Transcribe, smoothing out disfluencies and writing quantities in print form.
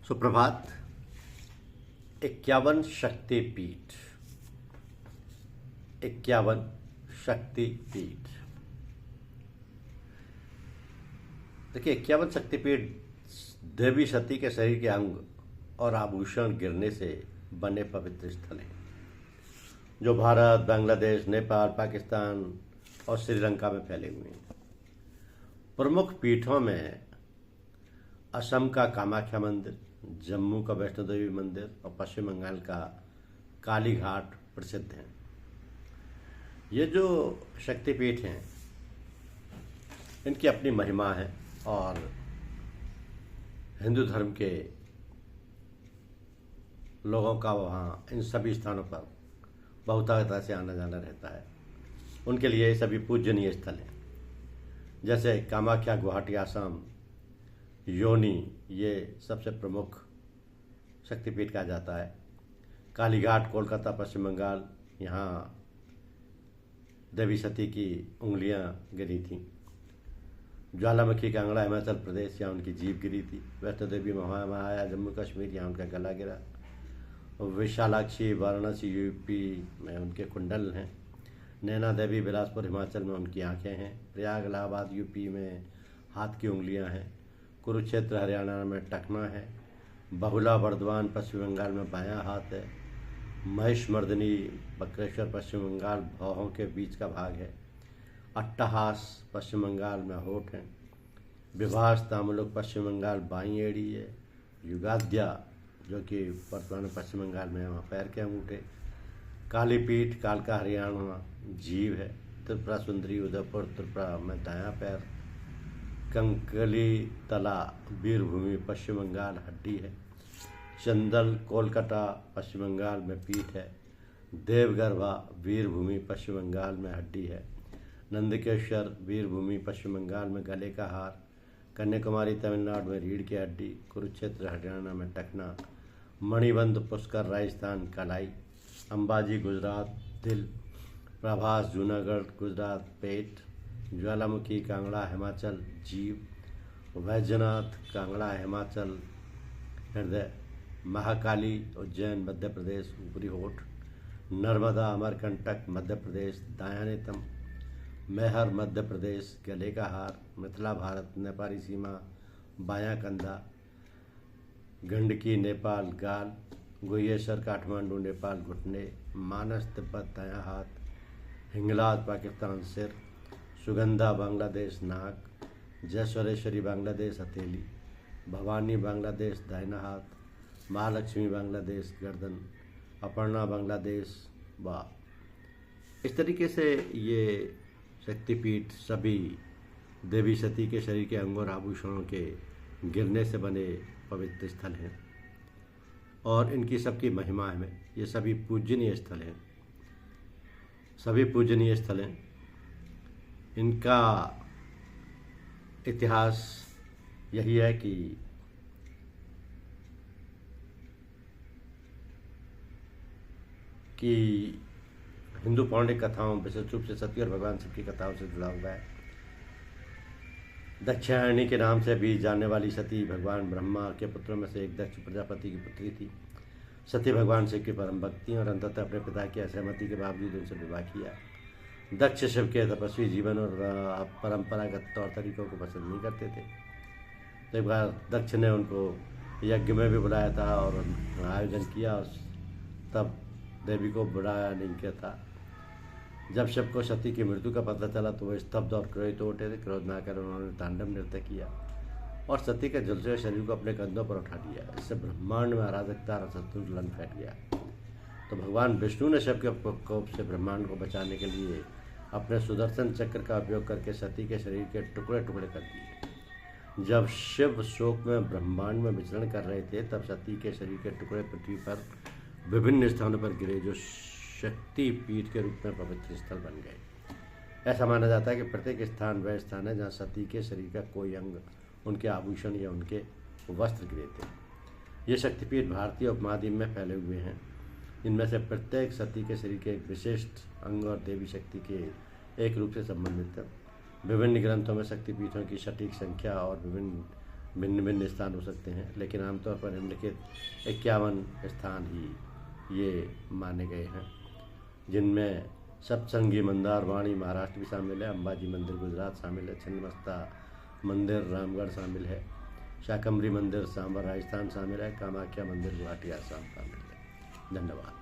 सुप्रभात। 51 शक्तिपीठ। 51 शक्तिपीठ। देखिए, 51 शक्तिपीठ देवी सती के शरीर के अंग और आभूषण गिरने से बने पवित्र स्थल हैं जो भारत, बांग्लादेश, नेपाल, पाकिस्तान और श्रीलंका में फैले हुए हैं। प्रमुख पीठों में असम का कामाख्या मंदिर, जम्मू का वैष्णो देवी मंदिर और पश्चिम बंगाल का काली घाट प्रसिद्ध हैं। ये जो शक्तिपीठ हैं इनकी अपनी महिमा है और हिंदू धर्म के लोगों का वहाँ इन सभी स्थानों पर बहुतायत से आना जाना रहता है। उनके लिए ये सभी पूजनीय स्थल हैं। जैसे कामाख्या गुवाहाटी आसाम, योनी ये सबसे प्रमुख शक्तिपीठ कहा जाता है। कालीघाट कोलकाता पश्चिम बंगाल, यहाँ देवी सती की उंगलियां गिरी थीं। ज्वालामुखी कांगड़ा हिमाचल प्रदेश, यहाँ उनकी जीभ गिरी थी। वैष्णो देवी महामाया जम्मू कश्मीर, यहाँ उनका गला गिरा। विशालाक्षी वाराणसी यूपी में उनके कुंडल हैं। नैना देवी बिलासपुर हिमाचल में उनकी आंखें हैं। प्रयाग इलाहाबाद यूपी में हाथ की उंगलियां हैं। कुरुक्षेत्र हरियाणा में टखना है। बहुला बर्दवान पश्चिम बंगाल में बायां हाथ है। महिषमर्दिनी बक्रेश्वर पश्चिम बंगाल भौहों के बीच का भाग है। अट्टहास पश्चिम बंगाल में होठ है। विभास तामुलुक पश्चिम बंगाल बाई एड़ी है। युगाद्या जो कि वर्तमान में पश्चिम बंगाल में है, वहाँ पैर के अंगूठे। कालीपीठ कालका हरियाणा जीव है। त्रिपुरा सुंदरी उदयपुर त्रिपुरा में दायां पैर। कंकली तला वीरभूमि पश्चिम बंगाल हड्डी है। चंदल कोलकाता पश्चिम बंगाल में पीठ है। देवगर्भा वीरभूमि पश्चिम बंगाल में हड्डी है। नंदकेश्वर वीरभूमि पश्चिम बंगाल में गले का हार। कन्याकुमारी तमिलनाडु में रीढ़ की हड्डी। कुरुक्षेत्र हरियाणा में टखना। मणिबंध पुष्कर राजस्थान कलाई। अंबाजी गुजरात दिल। प्रभास जूनागढ़ गुजरात पेट। ज्वालामुखी कांगड़ा हिमाचल जीव। वैजनाथ कांगड़ा हिमाचल हृदय। महाकाली उज्जैन मध्य प्रदेश ऊपरी होठ। नर्मदा अमरकंटक मध्य प्रदेश दायां नेत्रम। मैहर मध्य प्रदेश गले का हार। मिथिला भारत नेपाली सीमा बायां कंधा। गंडकी नेपाल गाल। गुहेश्वर काठमांडू नेपाल घुटने। मानस तिब्बत दायां हाथ। हिंगलाज पाकिस्तान सिर। सुगंधा बांग्लादेश नाक। जयस्वरेश्वरी बांग्लादेश हथेली। भवानी बांग्लादेश दाहिना हाथ। महालक्ष्मी बांग्लादेश गर्दन। अपर्णा बांग्लादेश बाह। इस तरीके से ये शक्तिपीठ सभी देवी सती के शरीर के अंगों और आभूषणों के गिरने से बने पवित्र स्थल हैं और इनकी सबकी महिमा है। ये सभी पूजनीय स्थल हैं। सभी पूजनीय स्थल हैं। इनका इतिहास यही है कि हिंदू पौराणिक कथाओं विशेष रूप से सती और भगवान शिव की कथाओं से जुड़ा हुआ है। दक्षायणी के नाम से भी जानने वाली सती भगवान ब्रह्मा के पुत्रों में से एक दक्ष प्रजापति की पुत्री थी। सती भगवान शिव की परम भक्ति और अंततः अपने पिता की असहमति के बावजूद उनसे विवाह किया। दक्ष शिव के तपस्वी जीवन और परंपरागत तौर तरीकों को पसंद नहीं करते थे। तो एक बार दक्ष ने उनको यज्ञ में भी बुलाया था और आयोजन किया और तब देवी को बुलाया नहीं किया था। जब शिव को सती की मृत्यु का पता चला तो वो स्तब्ध और क्रोधित हो उठे थे। क्रोध में आकर उन्होंने तांडव नृत्य किया और सती के जलते हुए शरीर को अपने कंधों पर उठा लिया। इससे ब्रह्मांड में अराजकता और संतुलन फैल गया। तो भगवान विष्णु ने शिव के प्रकोप से ब्रह्मांड को बचाने के लिए अपने सुदर्शन चक्र का उपयोग करके सती के शरीर के टुकड़े टुकड़े कर दिए। जब शिव शोक में ब्रह्मांड में विचरण कर रहे थे तब सती के शरीर के टुकड़े पृथ्वी पर विभिन्न स्थानों पर गिरे जो शक्तिपीठ के रूप में पवित्र स्थल बन गए। ऐसा माना जाता है कि प्रत्येक स्थान वह स्थान है जहाँ सती के शरीर का कोई अंग, उनके आभूषण या उनके वस्त्र गिरे थे। ये शक्तिपीठ भारतीय उपमहाद्वीप में फैले हुए हैं। इनमें से प्रत्येक सती के शरीर के एक विशिष्ट अंग और देवी शक्ति के एक रूप से संबंधित है। विभिन्न ग्रंथों में शक्तिपीठों की सटीक संख्या और विभिन्न भिन्न भिन्न स्थान हो सकते हैं, लेकिन आमतौर पर निम्नलिखित 51 स्थान ही ये माने गए हैं, जिनमें सप्तसंगी मंदारवाणी महाराष्ट्र भी शामिल है, अंबाजी मंदिर गुजरात शामिल है, छिन्नमस्ता मंदिर रामगढ़ शामिल है, शाकंभरी मंदिर सांभर राजस्थान शामिल है, कामाख्या मंदिर गुवाहाटी आसाम शामिल है। धन्यवाद।